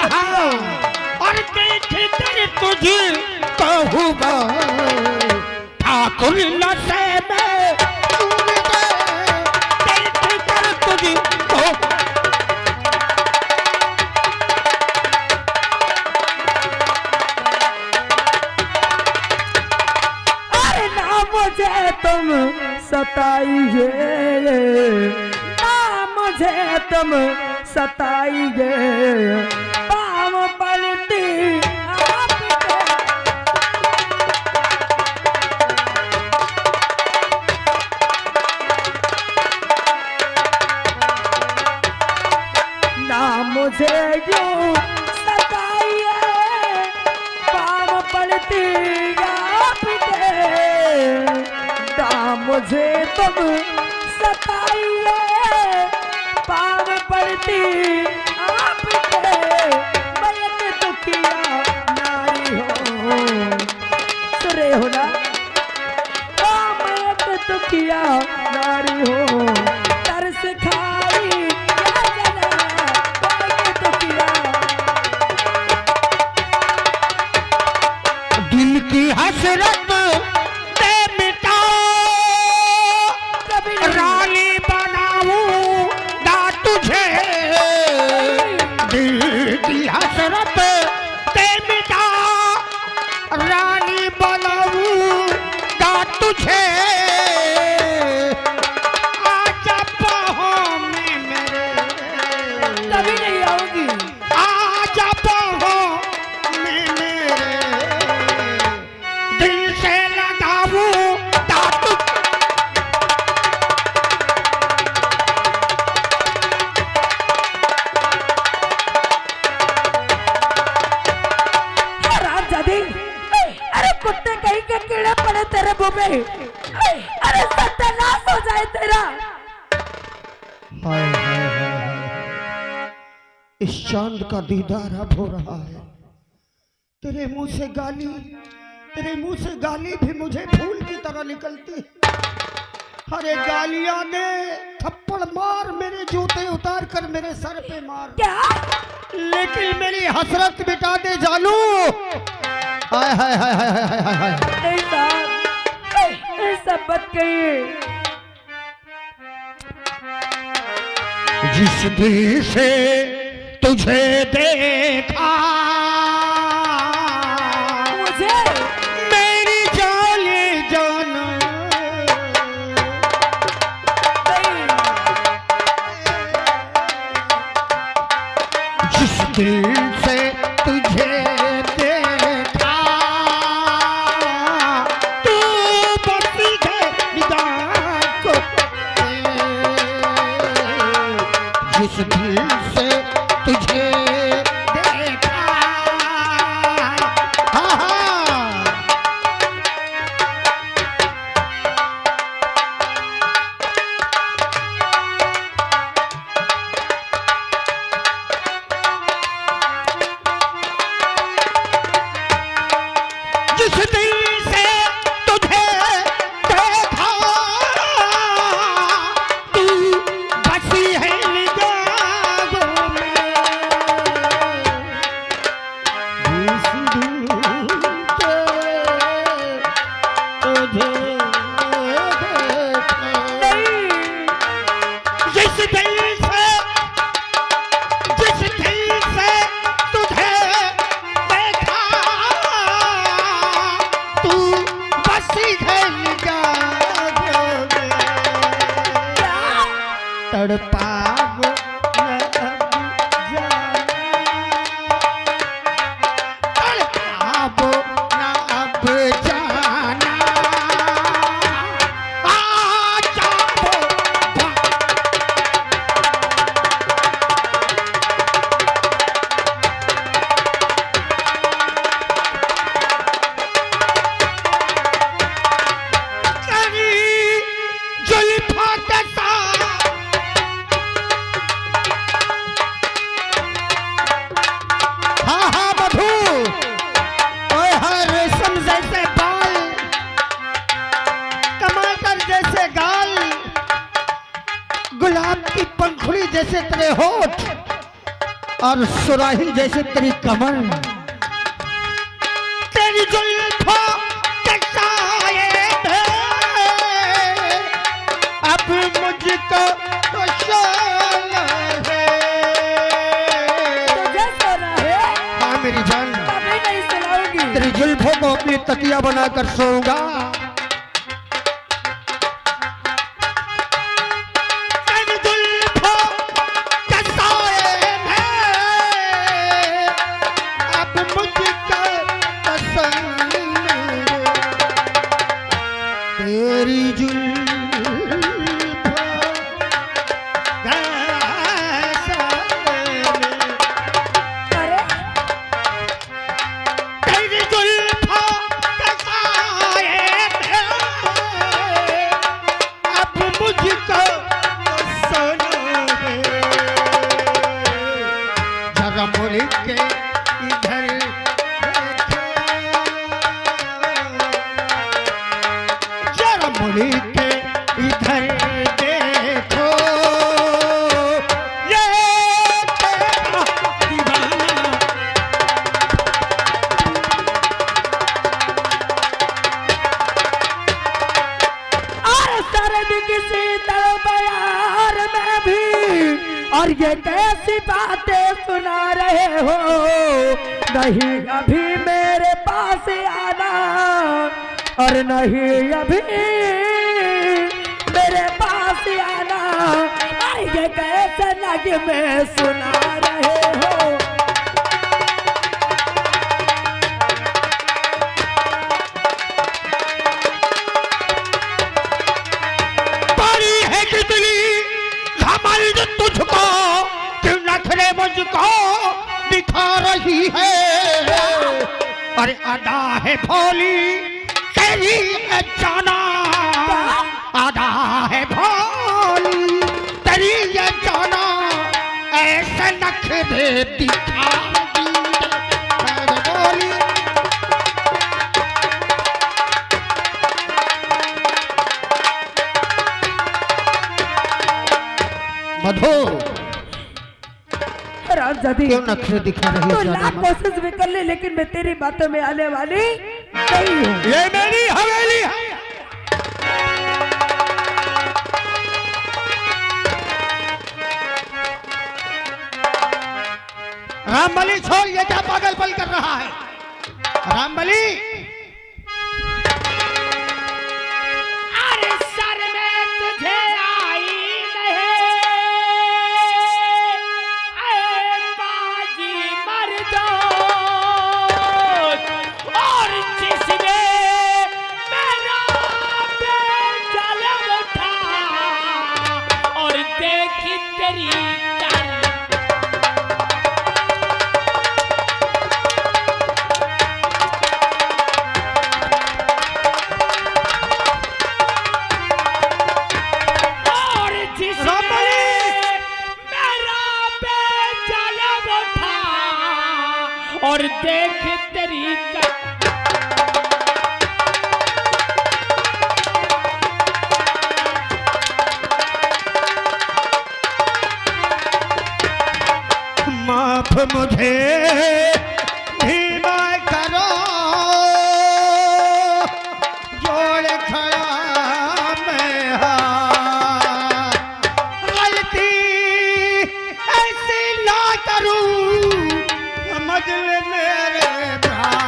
और देख कर तुझे कहूँगा ठाकुर नशे में चूर दे, देख कर तुझे अरे ना मुझे तुम सताइए, ना मुझे तुम सताइए, पाँव पलटी आपके। ना मुझे यूं सताइए, पाँव पलटी आपके, ना मुझे तुम सताइए, पाँव पड़ती आपके। मैं एक दुखिया नारी हूँ, सुरे हो ना, मैं एक दुखिया नारी हूँ, तरस खाई क्या जना, मैं एक दुखिया। दिल की हसरत रानी बनाऊंगा तुझे, दिल की हसरत ते मिटा रानी बनाऊंगा तुझे। आजा बाहों में मेरे, कभी नहीं आओगी, आजा बाहों में मेरे, दिल से लगाऊं कुत्ते कहीं के कीड़े पड़े तेरे मुंह में, अरे सत्यानाश हो जाए तेरा। हाय हाय हाय, इस चांद का दीदार अब हो रहा है। तेरे मुंह से गाली, तेरे मुंह से गाली भी मुझे फूल की तरह निकलती। अरे गालियां दे, थप्पड़ मार, मेरे जूते उतार कर मेरे सर पे मार, क्या? लेकिन मेरी हसरत मिटा दे जानू। हाय हाय हाय हाय हाय हाय हाय, ऐसा मत कहिए। जिस दिल से तुझे देखा मुझे मेरी जाने जाना, जिस दिल से तुझे देखा तू बसी है निगाह को, जिस दिल से तुझे देखा, हाँ हाँ जिस दिल से तुझे देखा तू बसी है निगाहों में, जिस दिल से तुझे देखा, जिस दिल से, जिस दिल से तुझे देखा तू बसी है निगाहों में, तड़पाव मैं अब जाना, तड़पाव और सुराही जैसे तेरी कमर, तेरी जुल्फों के साए में अब मुझको तो सोना है। तुझे सोना है? हाँ मेरी जान, कभी नहीं सुनाऊंगी। तेरी जुल्फों को अपनी तकिया बनाकर सोऊंगा। तेरी जुल्फों के साए में अब मुझको तो सोना है। तेरी जुल्फों के साए में, अरे तेरी जुल्फों के साए में अब मुझको सोना है। जरा मुड़ के इधर देखो, जरा मुड़ के इधर देखो, ये तेरा दीवाना और सरद किसी तलबयार में भी, और ये कैसी बातें सुना रहे हो। नहीं अभी मेरे पास आना, और नहीं अभी मेरे पास आना। और ये कैसे लगे में सुना रहे हो। बड़ी है कितनी घमंड तुझको, क्यों नखरे मुझको दिखा रही है। अरे अदा है भोली तेरी है जाना, अदा है भोली तेरी है जाना, ऐसे नखरे दिखा रही है। अरे भोली मधु, रामजादी, क्यों नखरे दिखा रही तो है लाख जाने मन? कोशिश भी कर ले, लेकिन मैं तेरी बातों में आने वाली नहीं हूँ। ये मेरी हवेली है। रामबली छोड़, ये क्या पागलपन कर रहा है? रामबली, अरे सर में तुझे आई नहीं, ऐ बाजी मर्दो, और जिसने मेरा बेजल उठा, और देखी तेरी चाल। और देख तेरी माफ मुझे धीमा करो, जोड़ खड़ा मैं हाथ। गलती ऐसी ना करूं, समझ ले मेरे भाई।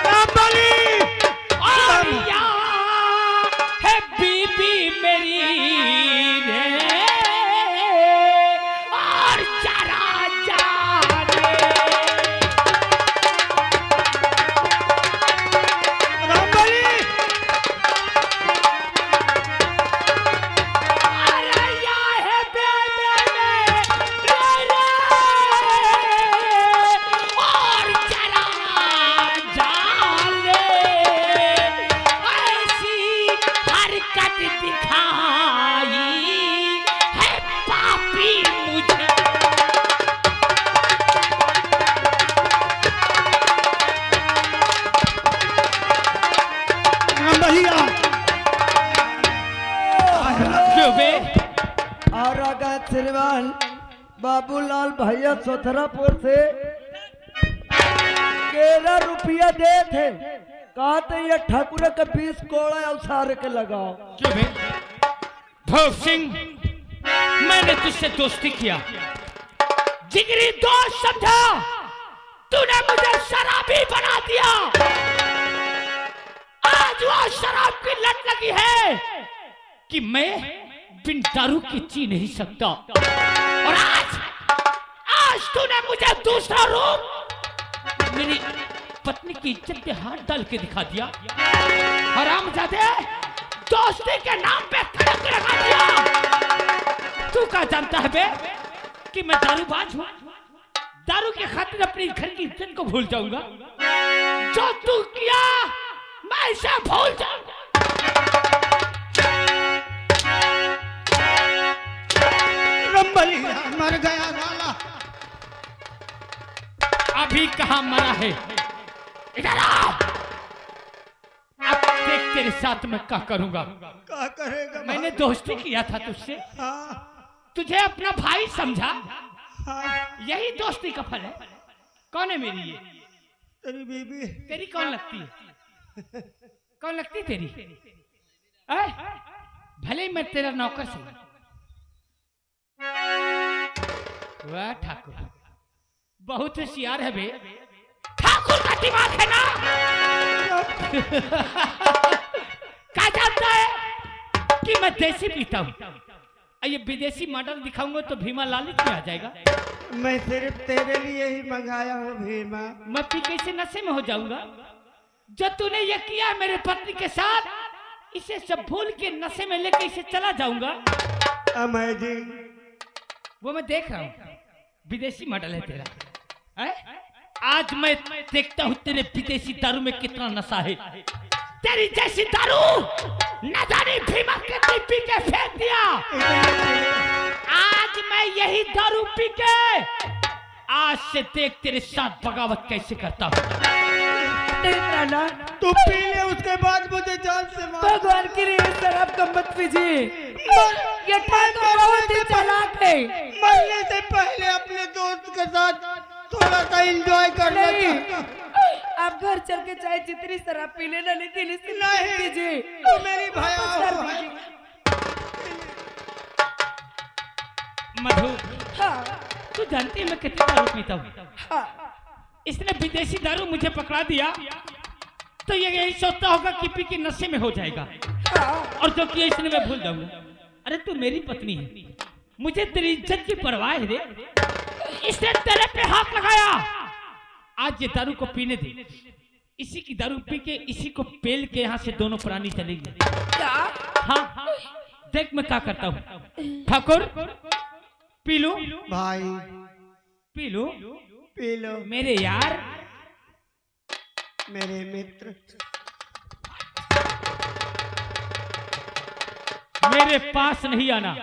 रामबली, और यहाँ है बीबी मेरी रे, और जरा जाने। रामबली, अरे यहाँ है बेबे मेरे, और जरा जाने। ऐसी हरकत दिखाई चुबे और आगा श्रीमान बाबूलाल भैया सोथरापुर से 13 रुपया दे थे। कहा तो ये ठाकुर का 20 कोड़ा अवसार के लगाओ। चुबे भोग सिंह, मैंने तुझसे दोस्ती किया, जिगरी दोस्त समझा, तूने मुझे शराबी बना दिया। आज वो शराब की लत लगी है कि मैं बिन दारू की जी नहीं सकता। और आज तूने मुझे दूसरा रूप, मेरी पत्नी की इज्जत पे हाथ डाल के दिखा दिया। हरामजादे, दोस्ती के नाम पे कलंक लगा दिया। तू क्या जानता है बे कि मैं दारूबाज हूँ? दारू के खातिर अपनी घर की इज्जत को भूल जाऊंगा। जो तू किया मैं इसे भूल जाऊंगा। रंबलिया मर गया साला। अभी कहाँ मरा है? इधर आ। अब देख तेरे साथ मैं क्या करूंगा। क्या करेगा? मैंने दोस्ती किया था तुझसे, हाँ, तुझे अपना भाई समझा, हाँ। यही दोस्ती का फल है। कौन है मेरी ये? तेरी बीबी। तेरी कौन लगती है? कौन लगती है तेरी? भले ही मैं तेरा नौकर से। वाह ठाकुर, बहुत होशियार है बे। ठाकुर का दिमाग है ना? क्या जानता है कि मैं देसी पीता हूँ। ये विदेशी मॉडल दिखाऊंगा तो भीमा लालच में आ जाएगा। मैं सिर्फ तेरे लिए ही मंगाया हूँ भीमा। मैं पी कैसे नशे में हो जाऊंगा? जो तूने ये किया है मेरे पत्नी के साथ, इसे सब भूल के नशे में लेके इसे चला जाऊंगा। अमय जी, वो मैं देख रहा हूँ, विदेशी मॉडल है तेरा। आज मैं देखता हूँ तेरे विदेशी दारू में कितना नशा है। तेरी जैसी दारू न जाने भीमा कितनी पी के फेंक दिया। आज मैं यही दारू पी के आज से देख तेरे साथ बगावत कैसे करता हूँ। तू पी ले, उसके बाद मुझे जान से मार। भगवान के लिए शराब कम मत पीजिए। ये ठाकुर बहुत ही चालाक है। मरने से पहले अपने दोस्त के साथ थोड़ा सा एंजॉय करना चाहिए। आप घर चल के चाहे जितनी शराब पी लेना, लेकिन इसे नहीं पीजिए। तू मेरी भया मधु, हाँ, तू जानती है मैं कितनी दारू पीता हूँ। हाँ। इसने विदेशी दारू मुझे पकड़ा दिया तो ये यही सोचता होगा कि पी के नशे में हो जाएगा, और जो किया इसने मैं भूल जाऊंगा। अरे तू मेरी पत्नी है, मुझे तेरी इज्जत की परवाह है रे। इसने तेरे पे हाथ लगाया, आज ये दारू को पीने दे। इसी की दारू पी के इसी को पेल के यहाँ से दोनों प्राणी चलेंगे। क्या? हाँ, देख मैं क्या करता हूँ। ठाकुर पी लो भाई, पी लो पी लो मेरे यार, मेरे मित्र। मेरे पास नहीं आना।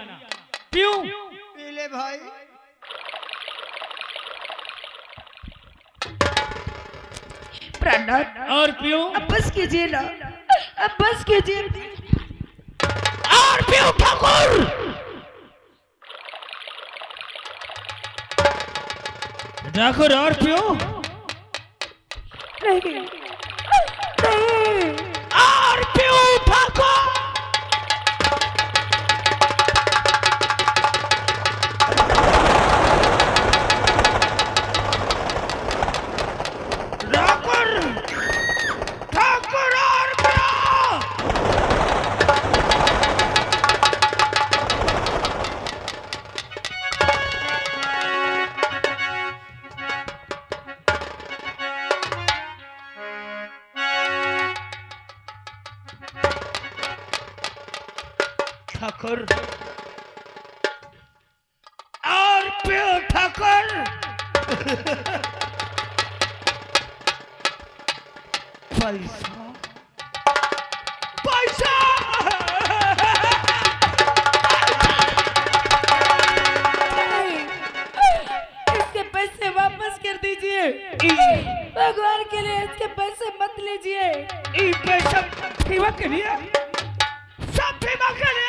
क्यों? पी ले भाई। प्राणनाथ, और पियो, अब बस कीजिए ना, अब बस कीजिए। और पियो ठाकुर। ठाकुर और पियो। नहीं, नहीं। और पियो ठाकुर। ठाकुर और पियो। ठाकुर और पियो ठाकुर। पैसा, पैसा। नहीं, इसके पैसे वापस कर दीजिए। भगवान के लिए इसके पैसे मत लीजिए। पैसा पीवा के लिए, सब पीवा के लिए।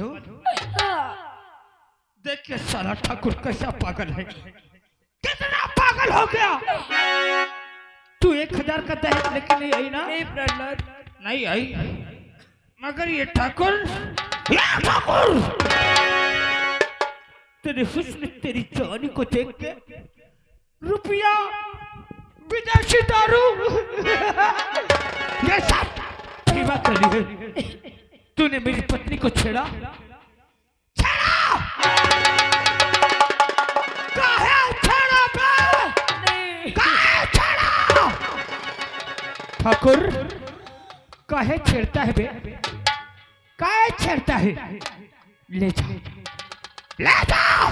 मधु हाँ, देखिए साला ठाकुर कैसा पागल है, कितना पागल हो गया। तू 1000 का दहेज लेके नहीं आई ना? नहीं प्रहलाद, नहीं आई, मगर ये ठाकुर तेरे हुस्न तेरी जवानी को देख के रुपया, विदेशी दारू ये सब सेवा करी है। तूने मेरी पत्नी को छेड़ा, ठाकुर काहे छेड़ता है बे, काहे छेड़ता है? ले जाओ, ले जाओ,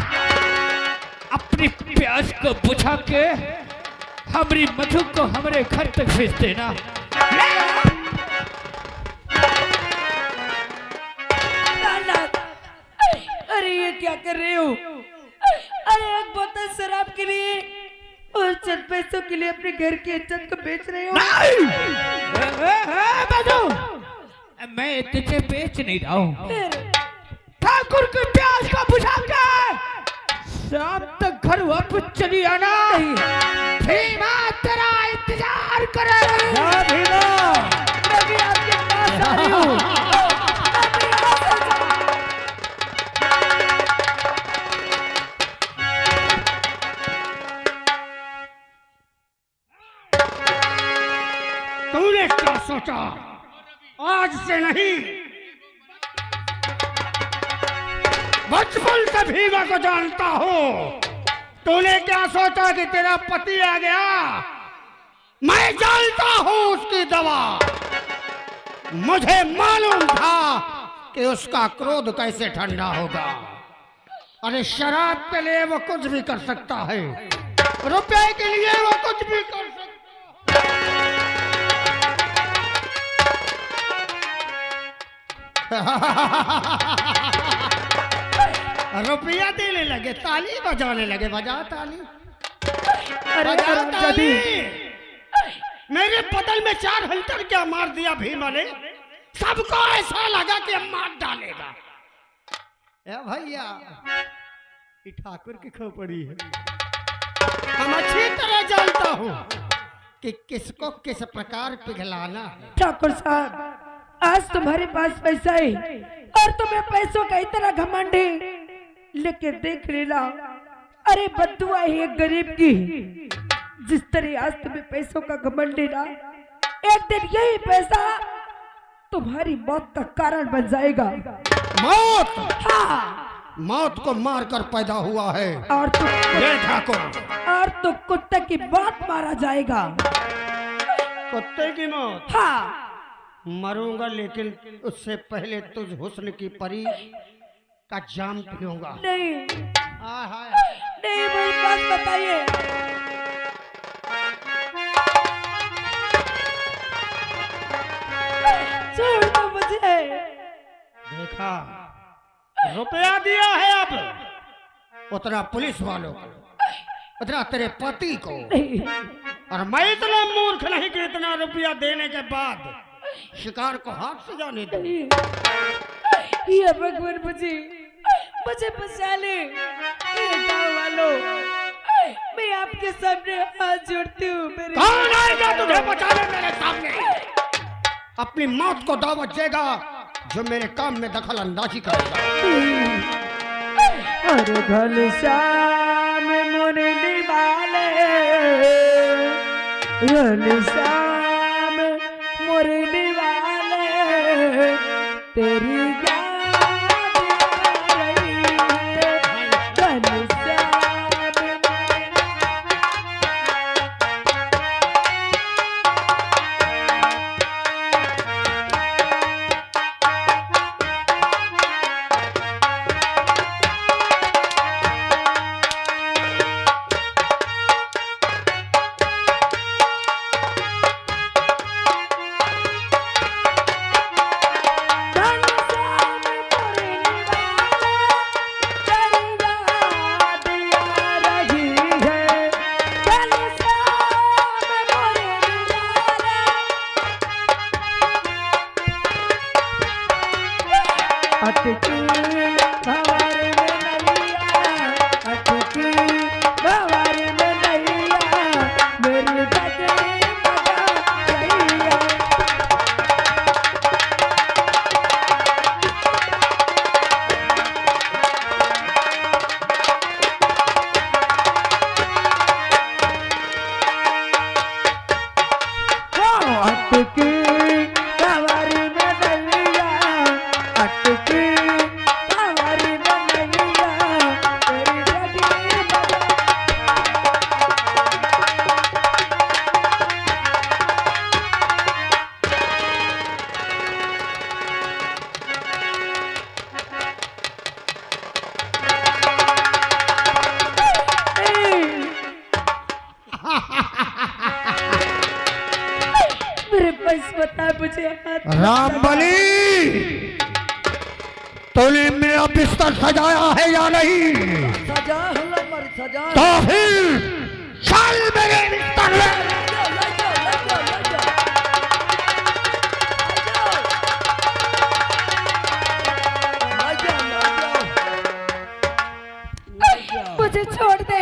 अपनी प्यास को बुझा के हमारी मधु को हमारे घर तक भेज देना। प्रहलाद, अरे ये क्या कर रहे हो? अरे एक बोतल शराब के लिए और चंद पैसों के लिए अपने घर की इज्जत को बेच रहे हो? मधु, मैं तुझे बेच नहीं रहा हूँ। फिर ठाकुर की प्यास को बुझा के शाम तक घर वापस चली आना। भीमा तेरा इंतजार करेगा। मैं भी आपके पास आ रही हूँ। तूने क्या सोचा? आज से नहीं, बचपन से भीमा को जानता हूँ। तूने क्या सोचा कि तेरा पति आ गया? मैं जानता हूँ उसकी दवा। मुझे मालूम था कि उसका क्रोध कैसे ठंडा होगा। अरे शराब के लिए वो कुछ भी कर सकता है, रुपए के लिए वो कुछ भी कर सकता रुपया देने लगे, ताली बजाने लगे। बजा ताली, बजा ताली। मेरे बदल में 4 हंटर क्या मार दिया भीमा ने। सबको ऐसा लगा कि मार डालेगा। ए भैया, ये ठाकुर की खोपड़ी है। हम अच्छी तरह जानता हूँ कि किसको किस प्रकार पिघलाना है। ठाकुर साहब, आज तुम्हारे पास पैसा है और तुम्हें पैसों का इतना घमंड है, लेकिन देख लेना, अरे बद्दुआ है एक गरीब की। जिस तरह आज तुम्हें पैसों का घमंड है ना, एक दिन यही पैसा तुम्हारी मौत का कारण बन जाएगा। मौत? हाँ, मौत को मारकर पैदा हुआ है। और तो ये ठाकुर, और तो कुत्ते की मौत मारा जाएगा। कुत्ते की मौत? हाँ, मरूंगा, लेकिन उससे पहले तुझ हुस्न की परी का जाम पीऊंगा। नहीं हाय नहीं, मेरी बात बताइए। छोड़ दो मुझे। देखा, रुपया दिया है, अब उतना पुलिस वालों को, उतना तेरे पति को। नहीं, और मैं इतना मूर्ख नहीं कि इतना रुपया देने के बाद शिकार को हाथ से जाने दे। ये भगवान मुझे बचा ले। ये गाँव वालों, मैं आपके सामने हाथ जोड़ती हूँ। मेरे कौन आएगा तुझे बचाने मेरे सामने? अपनी मौत को दावत देगा जो मेरे काम में दखल अंदाजी करेगा। अरे घनश्याम मुरली वाले, घनश्याम मुरली वाले, तेरी याद आ रही है। घनश्याम घनश्याम अटकी हमारी मनैया, अटकी हमारी मनैया, तेरी लगी मेरे पास बता मुझे हाथ रामबली, तूने मेरा बिस्तर सजाया है या नहीं? सजा हल्ला मर सजा तो फिर चल मेरे बिस्तर में। मुझे छोड़ दे,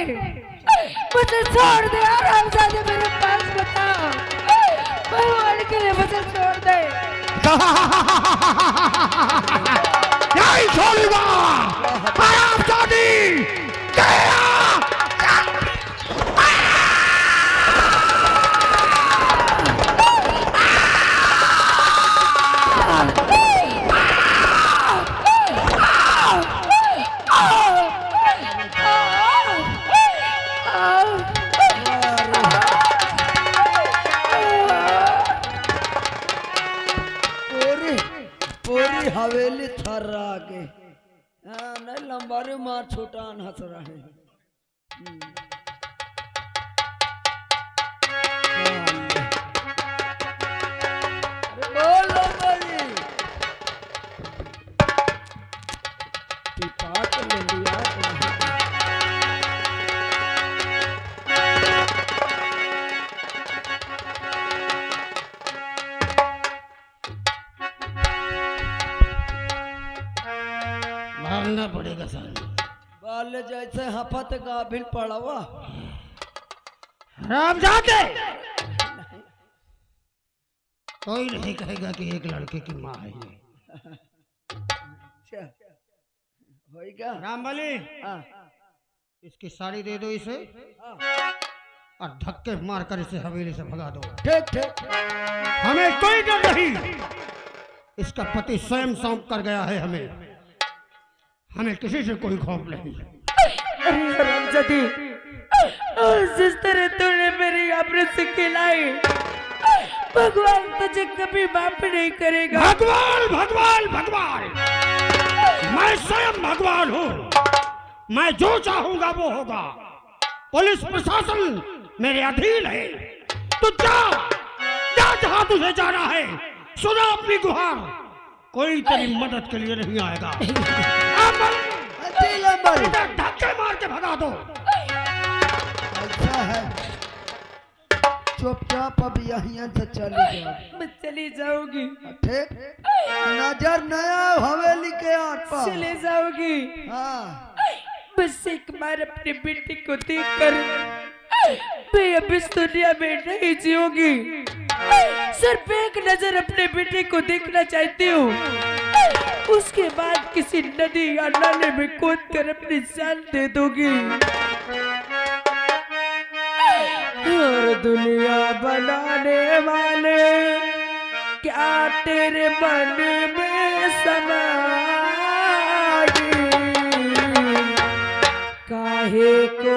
मुझे छोड़ दे आराम से मेरे पास बता, भगवान के लिए मुझे छोड़ दे। नहीं छोड़ूंगा, आराम जाती पूरी हवेली थर्रा के नहीं लंबारे मार छोटा हंस रहे हैं। अरे बोल लंबारी पिपाट ले लिया तो नहीं। मारना पड़ेगा सर। बाल जैसे हफत गाभिल पड़वा राम जाते कोई नहीं कहेगा कि एक लड़के की माँ है ये। होएगा रामबली, हाँ इसकी साड़ी दे दो इसे और धक्के मारकर इसे हवेली से भगा दो। ठीक ठीक हमें कोई डर नहीं, इसका पति स्वयं सौंप कर गया है हमें किसी से कोई खौफ नहीं। अरे हरामजादी, जिस तरह तूने मेरी अमृत से खिलाई, भगवान तुझे कभी माफ नहीं करेगा। भगवान भगवान भगवान, मैं स्वयं भगवान हूँ। मैं जो चाहूंगा वो होगा। पुलिस प्रशासन मेरे अधीन है। तू जा जा जहाँ तुझे जाना है। सुना अपनी गुहार, कोई तेरी मदद के लिए नहीं आएगा। धक्के मार के भगा दो। ऐसा है, चुपचाप अब यहाँ से चली जाओ। मैं चली जाऊंगी, ठीक, नजर नया हवेली के आर पार। चले जाऊंगी। हाँ बस एक बार अपनी बेटी को देखकर मैं अब इस दुनिया में नहीं जीऊंगी। सिर्फ एक नजर अपने बेटे को देखना चाहती हूँ, उसके बाद किसी नदी या नाले में कूद कर अपनी जान दे दूंगी। और दुनिया बनाने वाले, क्या तेरे मन में समाई, काहे को